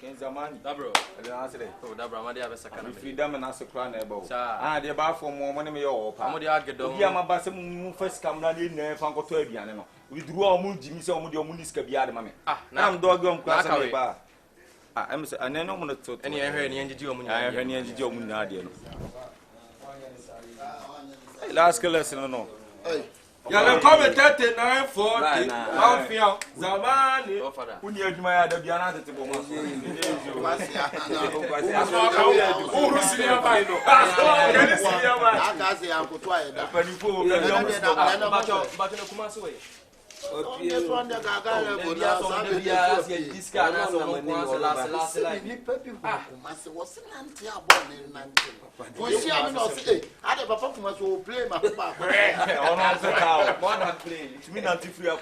Kenzamani. Dabro. Oh, Dabra, my dear Sakana. Freedom and as a crown able. Ah, the bar for more money, your Pamodi Agado. Yama Bassam first come down in there, Fanco Tobiano. We drew our moon, Jimmy, some of your Muniska Biada, mammy. Ah, now I'm dog on class away bar. I'm a no to any energy, I have any energy, Munadian. Last lesson, no. Ya come 39 40 Kumasi zamani unye my other Biana to it means not if you are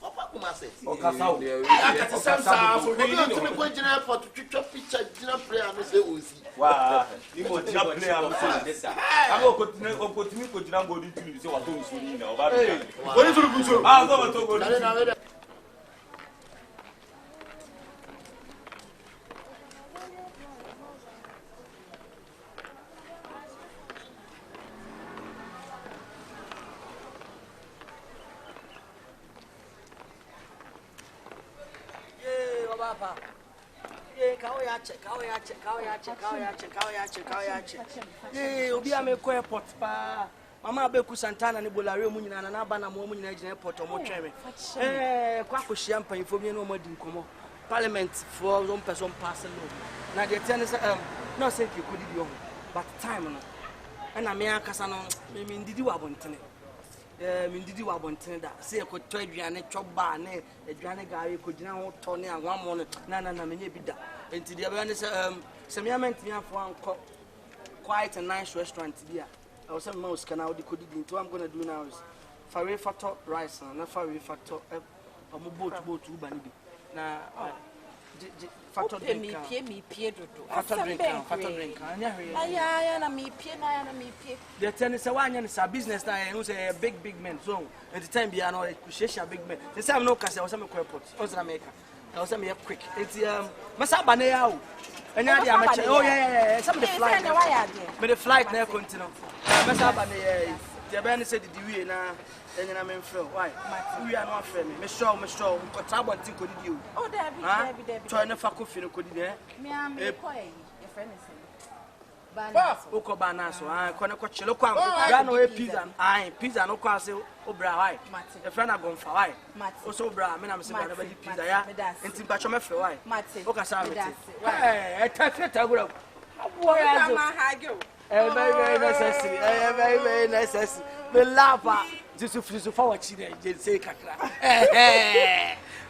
Papa Kumasi. Oh, Kasau. Wow. You go to play. I go continue to go to so what you know about it. What is the I'll go to go. Obi amekọ airport pa mama abeku Santana ni bolare mu nyina na aba na mo mu nyina gina airport o mo tweme kwa kohia mpanfo bi na o madi nkomo parliament for one person pass no na the ten no say you could do but time no na me akasa no me ndidi wa bontene me ndidi wa bontene da say ko to aduane twoba na aduane gaare ko gina ho to ne anwamo no na me nya bi da enti dia be ne say me amenti afo anko quite a nice restaurant there. I was saying mouse can I could do what I'm gonna do now is Fare Factor rice and Fare Factor boat to Banibi. Now Factor drink. Factor drink. The tennis one is a business now who's a big man. So at the time be an big man. The same no case I was a airport. I was a quick. It's Masabaneo. And oh yeah, some of the flight. But the flight never continue. The band said the way now, and I'm in film. Why? We are not friendly. Michelle, but trouble to could you. Oh, Debbie. Try to fuck off in could you there? Me, I'm your friend. Oko banaso kona ko chelo kwa ga no pizza pizza no kwa se obra why e friend agon fa why o so obra me na me se ba na badi pizza ya enti ba cho me fe why o ka sa me ti e ta gura abo ya zo very necessary me lava just for what you say kakra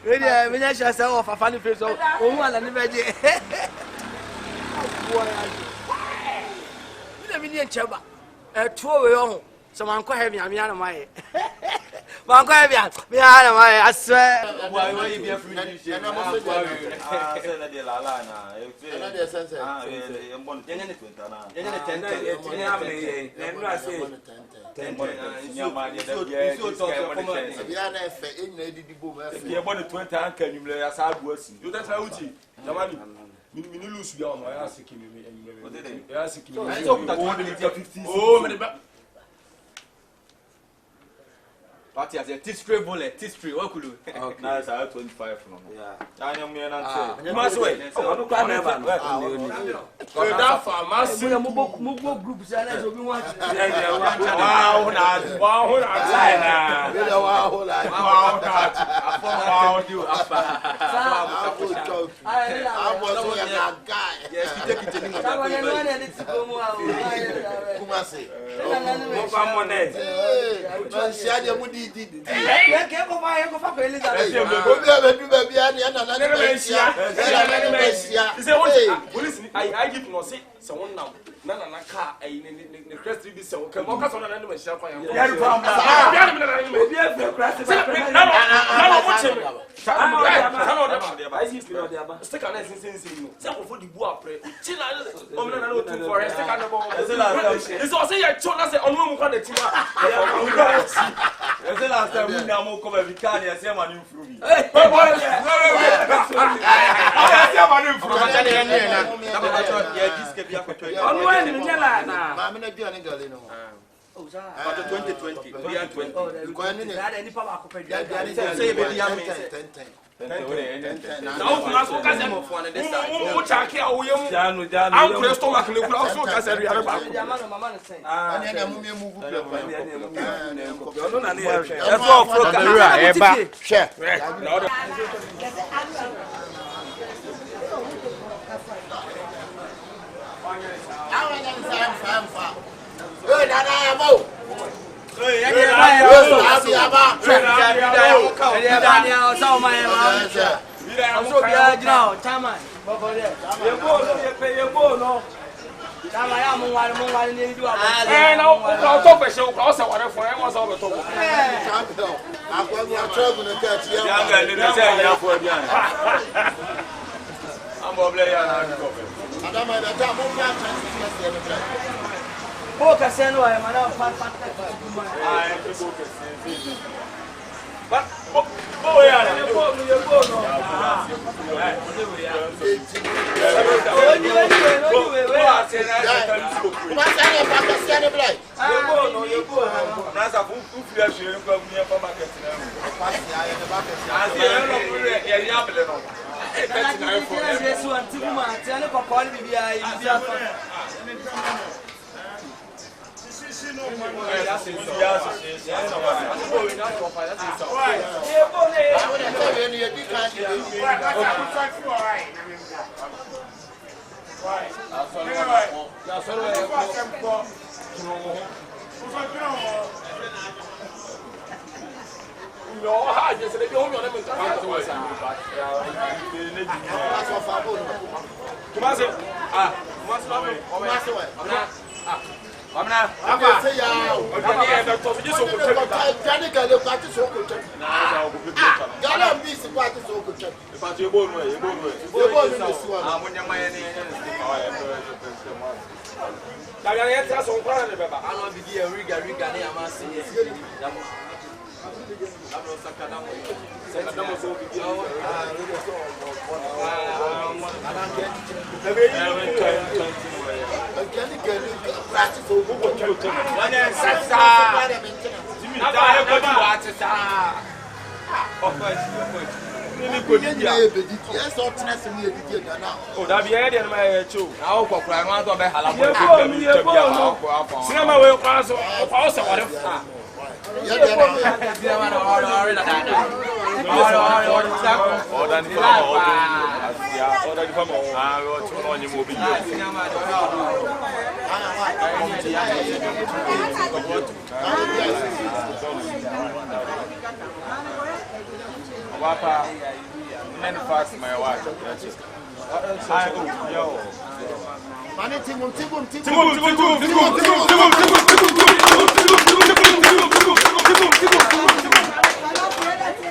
we nya sha se o fa fa ni face o hu ala ni beje abo ya zo Cheba, two way on. Some uncle heavy, I'm Yana May. Uncle heavy, I swear. Why you be a free? Mini lose you on my ass kicking me and you ask him. Oh, Party as a T-Spray bullet, T-Spray, what could you? Nice, I have 25 from. Yeah, I am here and you must wait. Move groups and we want Kumasi.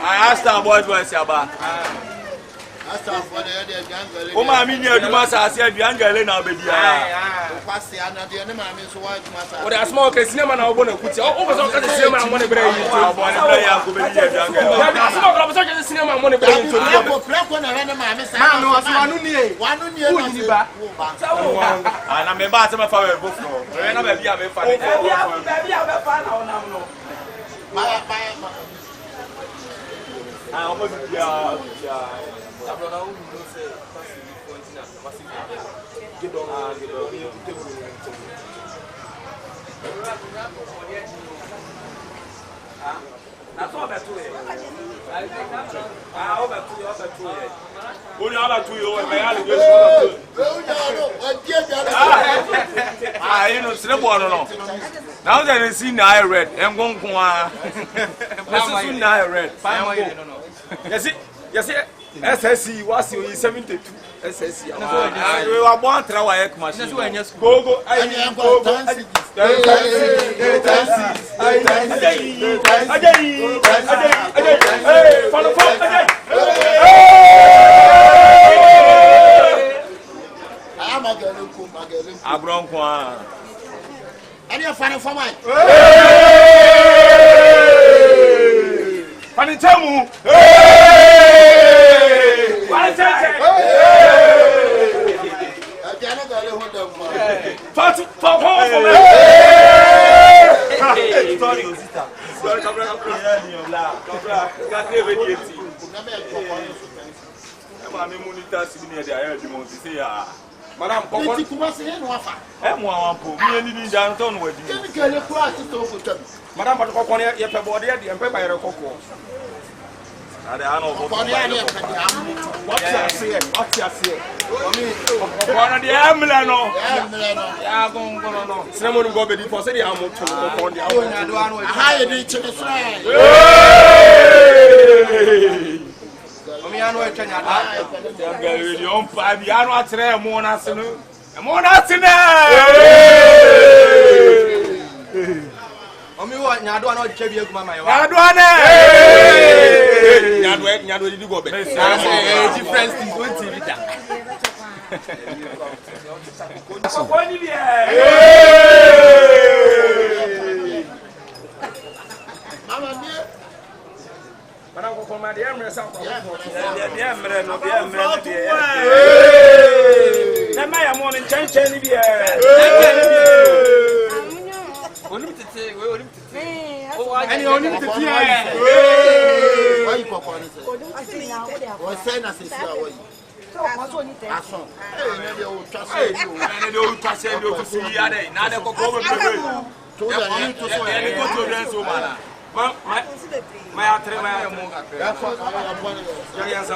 I asked our boys what's your back. Oh, my minion, you must have said, young girl, now, baby. What a small cinema, I want to put you over the cinema. I want to bring you to a cinema. I want to bring you to and I'm a bathroom of our book. I almost Now that I see now red, I'm going to now red. Yes, SSC was 72. SSC. We were born to our machine. Go. I am going Madam, Kumasi no afa. Wampo. Me ni dan ton wadi. Kemi kele ko asito futam. Madam, but kokon ye pe bode ye de pe ba yere kokko. Ade ano kokon ye pe de am. What you say? Mami, kokon de amle no. Ya gongo no. Semo no go be di for say de am to kokon de am. Aha ye di chine sra. Mami anu e twanya da. Dem ga we di on pa bi anu atre mo na se no. Mo na se na. Mami wa nyado anu che bi eguma mai wa. Nyado ana. Nyado di go be. Different things on TV da. Ko ni bi Mama ni Madam Kokoma, the Emre South. The Emre, no, the Emre. The Maya morning change any beer. Only to say, we only to say. Oh, I only to say. Why you Kokoma? What's saying as is your way? So, what's on it? I saw. Maybe you trust you. And you trust you to see Yade. Now they go over to the my atre my that's what I want. Yeah, so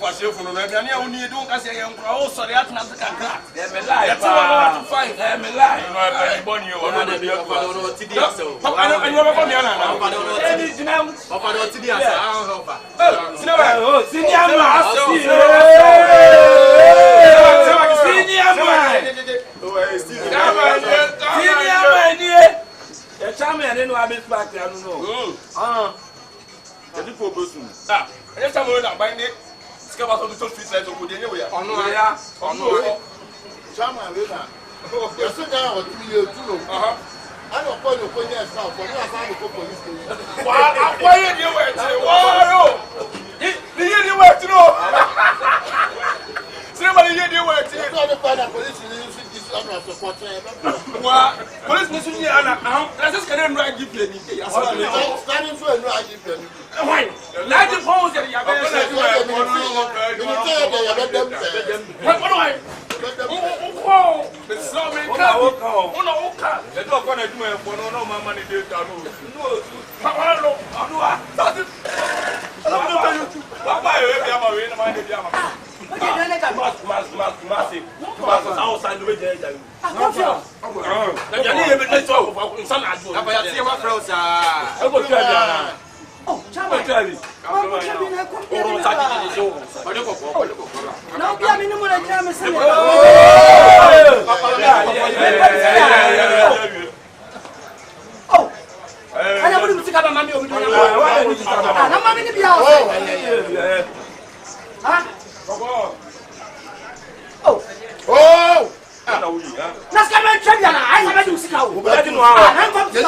of a chef from Rebania, who need to say, oh, sorry, I'm not the can't. They're me lie. That's what to find. They're me lie. You know, I'm born you. I don't know what to do. The charmer, I didn't know I've been back there. I don't know. The people bosom. Ah, every time we're buying it, discover some little street lights over anywhere. On no, yeah. On no. Charmer, you're so down with me, too. I don't call you for yourself, but you are trying to go police station. Why are you waiting? Wow! You wait to know. Somebody here, you wait to know. You're not the police station. Well, police mission here, let's just get him right. Give you anything. Standing for a right give you. Why? Let the phones that you are going Oh, Chama Travis. Oh, Travis, I come here. Now, be a minimum of Travis. Oh, I never knew to have a mammy over there. I'm not going to be out. Oh, oh. Let's come and check that. I never do see how. I don't know how. I'm from the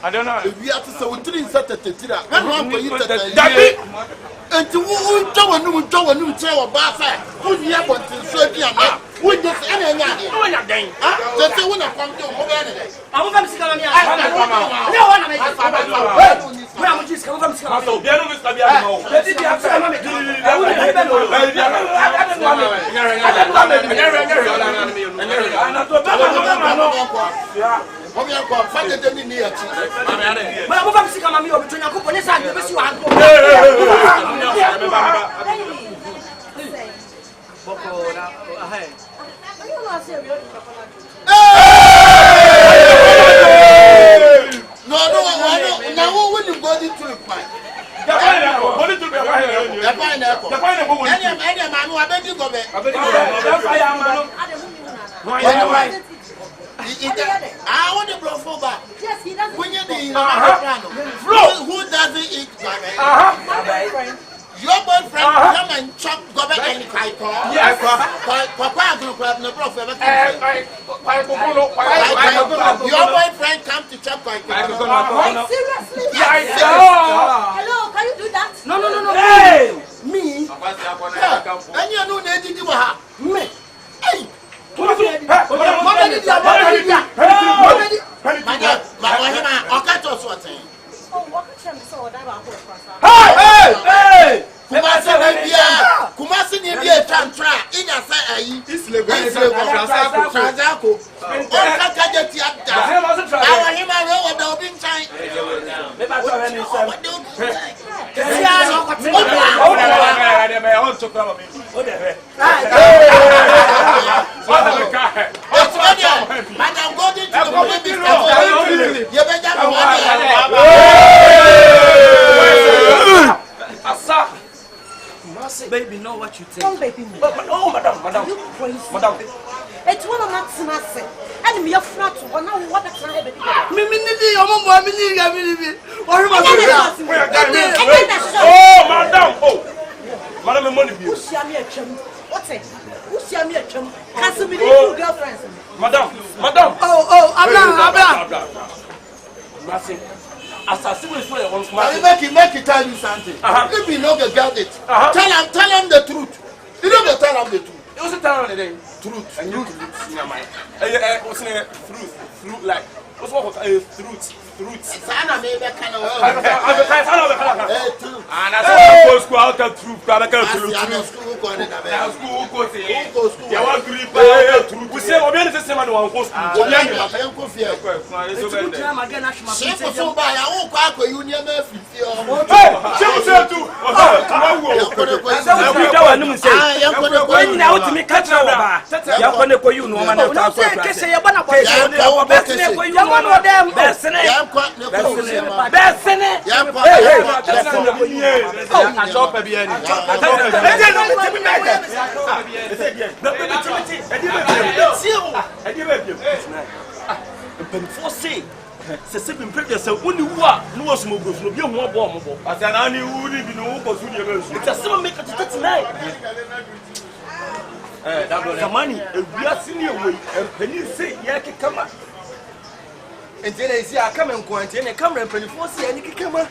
I don't know. If we have to say we didn't set a tetira, when one for you to and to who Joe and you tell about that, who you have to say, who just any again. Just when I come to I'm going to see no one make I'm just coming from Come here, come. Find the day near. But I'm going to see my meal between a couple of years. No, now when you go into the fight. I want to blow for back. Yes, he doesn't. Who doesn't eat gobe? Your boyfriend come and chop gobe and kaiko. Yes. Papa no problem. Your boyfriend come to chop kaiko. Seriously? Yes. Hello, can you do that? No. Hey! Me? And you know they did me. Hey! Hey! Kumasi ni bia tantra ina sa ayi Transako Oka kaje ti ada awa hima we woda obi nchan me ba so he ni sem Madam Golden to baby, know what you think. Oh, baby. Oh, madam. You crazy. Madam. It's one of my snacks. And me a flat one. Now what that's not happening. Oh, madam. Oh, madam, money. Who's me a chum? What's it? Who's me a chum? Has to be two girlfriends. Madam. Oh, I'm Nothing. Assassin is for one make it tell you something. If you know the girl it, tell him the truth. You know the tell him the truth. It was a town today. Truth. And you what's in fruit like what's what fruit. Sana me be kind of And I saw school out of truth. school go na be. School go say. School. You want to we say obi any say man wan go school. Yanko fear. Shifo so ba ya wo kwa akọ union ma fifi o. Shifo say too. Se se bin prepare se oni wu a no was mo grofu no bi hu obo omo asa na ni wu ni bi no ko su ni e mesu it se make it to tonight kamani ewia sini ewe empani se ye kekama entene isi aka men ko entene kamera empani fo se ye ni kekama